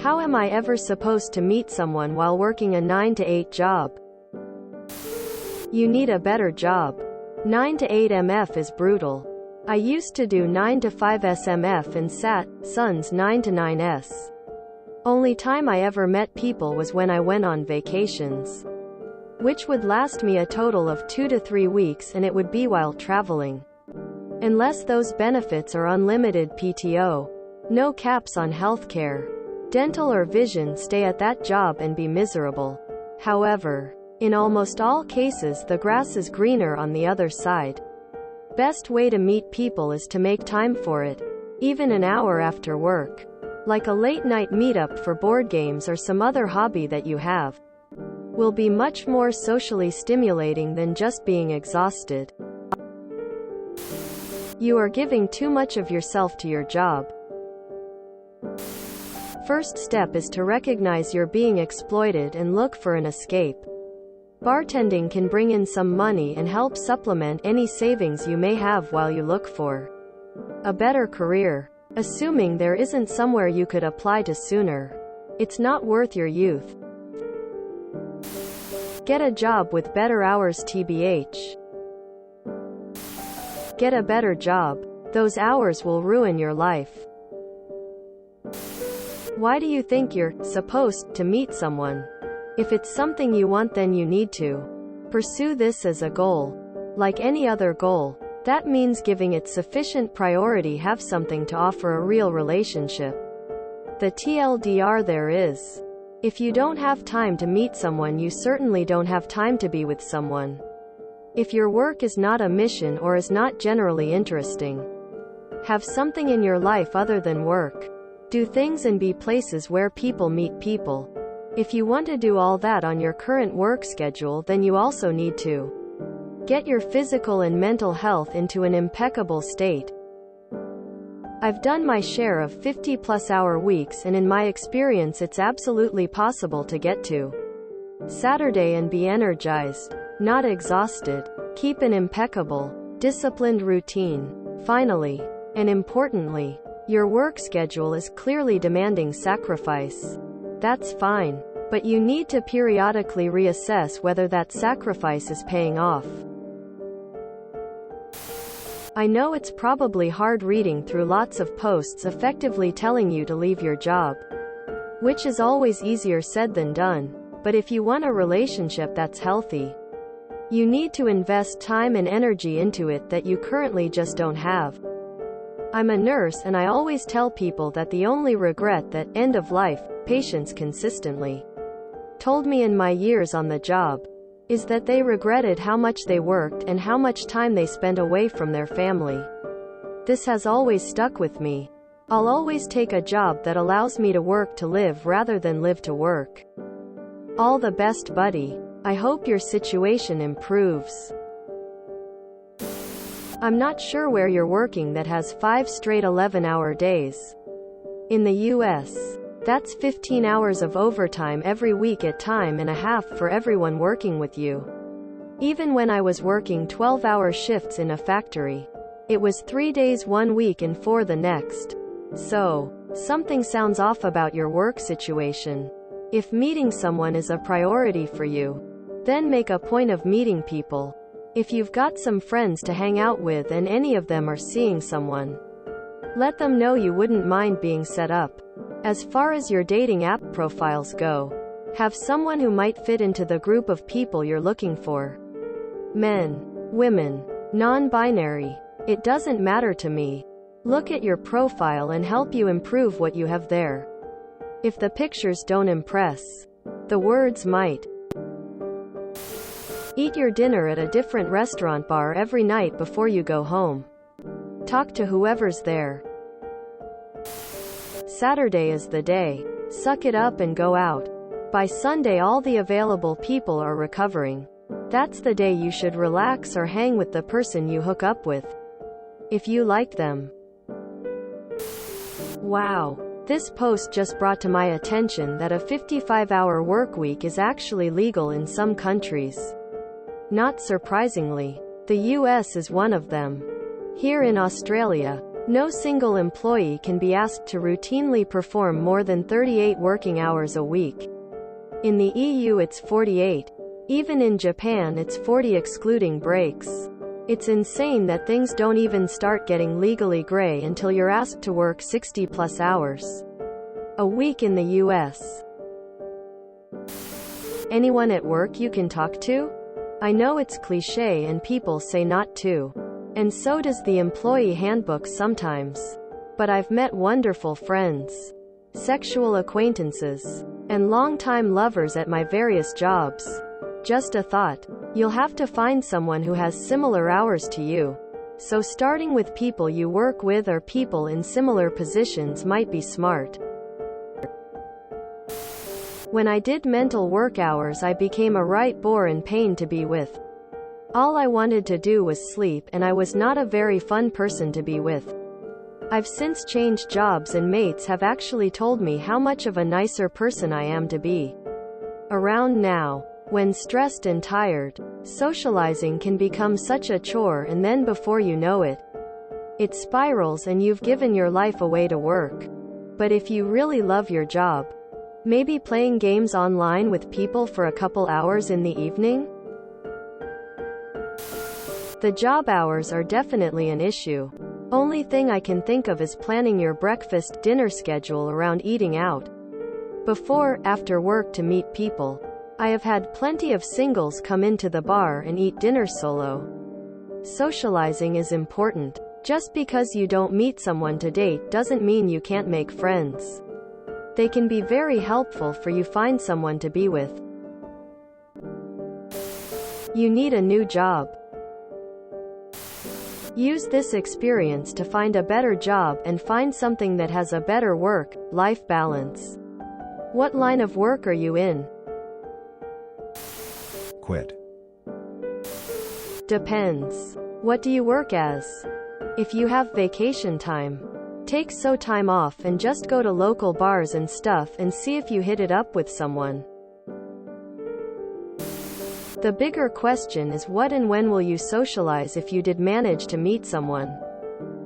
How am I ever supposed to meet someone while working a 9 to 8 job? You need a better job. 9 to 8 MF is brutal. I used to do 9 to 5 SMF and Sun's 9 to 9S. Only time I ever met people was when I went on vacations, which would last me a total of 2 to 3 weeks, and it would be while traveling. Unless those benefits are unlimited PTO, no caps on healthcare, dental or vision, stay at that job and be miserable. However, in almost all cases the grass is greener on the other side. Best way to meet people is to make time for it, even an hour after work. Like a late night meetup for board games or some other hobby that you have. Will be much more socially stimulating than just being exhausted. You are giving too much of yourself to your job. First step is to recognize you're being exploited and look for an escape. Bartending can bring in some money and help supplement any savings you may have while you look for a better career. Assuming there isn't somewhere you could apply to sooner. It's not worth your youth. Get a job with better hours TBH. Get a better job. Those hours will ruin your life. Why do you think you're supposed to meet someone? If it's something you want, then you need to pursue this as a goal. Like any other goal, that means giving it sufficient priority, have something to offer a real relationship. The TLDR there is, if you don't have time to meet someone, you certainly don't have time to be with someone. If your work is not a mission or is not generally interesting, have something in your life other than work. Do things and be places where people meet people. If you want to do all that on your current work schedule, then you also need to get your physical and mental health into an impeccable state. I've done my share of 50+ hour weeks, and in my experience it's absolutely possible to get to Saturday and be energized, not exhausted. Keep an impeccable, disciplined routine. Finally, and importantly, your work schedule is clearly demanding sacrifice. That's fine, but you need to periodically reassess whether that sacrifice is paying off. I know it's probably hard reading through lots of posts effectively telling you to leave your job, which is always easier said than done, but if you want a relationship that's healthy, you need to invest time and energy into it that you currently just don't have. I'm a nurse, and I always tell people that the only regret that end of life patients consistently told me in my years on the job is that they regretted how much they worked and how much time they spent away from their family. This has always stuck with me. I'll always take a job that allows me to work to live rather than live to work. All the best, buddy. I hope your situation improves. I'm not sure where you're working that has 5 straight 11-hour days. In the US, that's 15 hours of overtime every week at time and a half for everyone working with you. Even when I was working 12-hour shifts in a factory, it was 3 days one week and 4 the next. So, something sounds off about your work situation. If meeting someone is a priority for you, then make a point of meeting people. If you've got some friends to hang out with and any of them are seeing someone, let them know you wouldn't mind being set up. As far as your dating app profiles go, have someone who might fit into the group of people you're looking for. Men, women, non-binary, it doesn't matter to me. Look at your profile and help you improve what you have there. If the pictures don't impress, the words might. Eat your dinner at a different restaurant bar every night before you go home. Talk to whoever's there. Saturday is the day. Suck it up and go out. By Sunday all the available people are recovering. That's the day you should relax or hang with the person you hook up with, if you like them. Wow. This post just brought to my attention that a 55-hour workweek is actually legal in some countries. Not surprisingly, the US is one of them. Here in Australia, No single employee can be asked to routinely perform more than 38 working hours a week. In the EU it's 48. Even in Japan it's 40 excluding breaks. It's insane that things don't even start getting legally gray until you're asked to work 60+ hours a week in the US. Anyone at work you can talk to? I know it's cliché and people say not to. And so does the employee handbook sometimes. But I've met wonderful friends, sexual acquaintances, and longtime lovers at my various jobs. Just a thought. You'll have to find someone who has similar hours to you. So starting with people you work with or people in similar positions might be smart. When I did mental work hours I became a right bore and pain to be with. All I wanted to do was sleep and I was not a very fun person to be with. I've since changed jobs and mates have actually told me how much of a nicer person I am to be around now. When stressed and tired, socializing can become such a chore and then before you know it, it spirals and you've given your life away to work. But if you really love your job, maybe playing games online with people for a couple hours in the evening? The job hours are definitely an issue. Only thing I can think of is planning your breakfast-dinner schedule around eating out. Before, after work to meet people. I have had plenty of singles come into the bar and eat dinner solo. Socializing is important. Just because you don't meet someone to date doesn't mean you can't make friends. They can be very helpful for you find someone to be with. You need a new job. Use this experience to find a better job and find something that has a better work-life balance. What line of work are you in? Quit. Depends. What do you work as? If you have vacation time, take so time off and just go to local bars and stuff and see if you hit it up with someone. The bigger question is what and when will you socialize if you did manage to meet someone.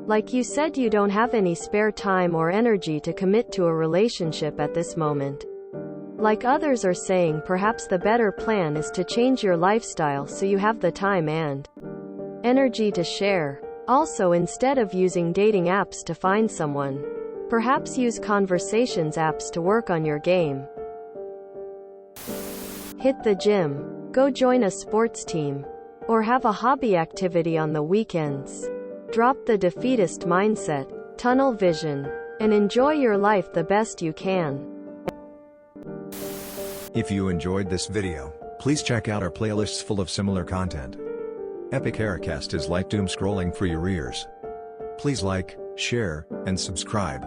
Like you said, you don't have any spare time or energy to commit to a relationship at this moment. Like others are saying, perhaps the better plan is to change your lifestyle so you have the time and energy to share. Also, instead of using dating apps to find someone, perhaps use conversations apps to work on your game. Hit the gym. Go join a sports team. Or have a hobby activity on the weekends. Drop the defeatist mindset, tunnel vision, and enjoy your life the best you can. If you enjoyed this video, please check out our playlists full of similar content. Epic Aircast is like doom scrolling for your ears. Please like, share, and subscribe.